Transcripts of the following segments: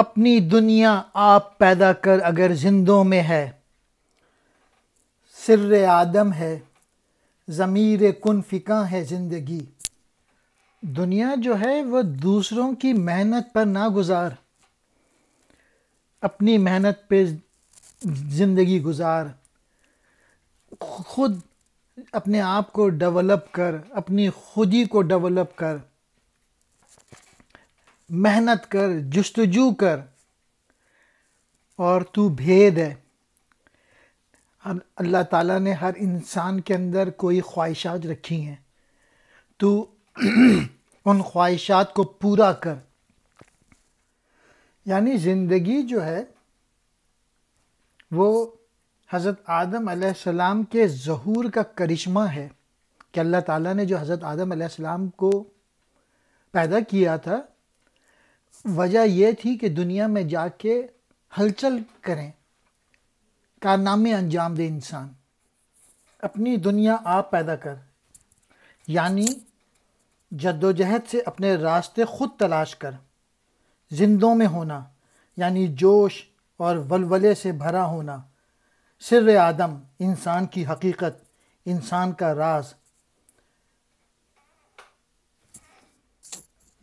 اپنی دنیا آپ پیدا کر اگر زندوں میں ہے، سر آدم ہے، ضمیر کن فکاں ہے زندگی۔ دنیا جو ہے وہ دوسروں کی محنت پر نہ گزار، اپنی محنت پہ زندگی گزار۔ خود اپنے آپ کو ڈیولپ کر، اپنی خودی کو ڈیولپ کر، محنت کر، جستجو کر، اور تو بھید ہے۔ اللہ تعالیٰ نے ہر انسان کے اندر کوئی خواہشات رکھی ہیں، تو ان خواہشات کو پورا کر۔ یعنی زندگی جو ہے وہ حضرت آدم علیہ السلام کے ظہور کا کرشمہ ہے کہ اللہ تعالیٰ نے جو حضرت آدم علیہ السلام کو پیدا کیا تھا، وجہ یہ تھی کہ دنیا میں جا کے ہلچل کریں، کارنامے انجام دے انسان۔ اپنی دنیا آپ پیدا کر، یعنی جدوجہد سے اپنے راستے خود تلاش کر۔ زندوں میں ہونا یعنی جوش اور ولولے سے بھرا ہونا۔ سر آدم انسان کی حقیقت، انسان کا راز۔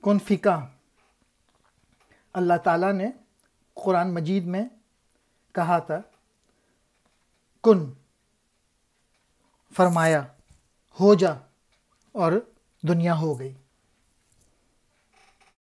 کن فکا، اللہ تعالیٰ نے قرآن مجید میں کہا تھا کن، فرمایا ہو جا، اور دنیا ہو گئی۔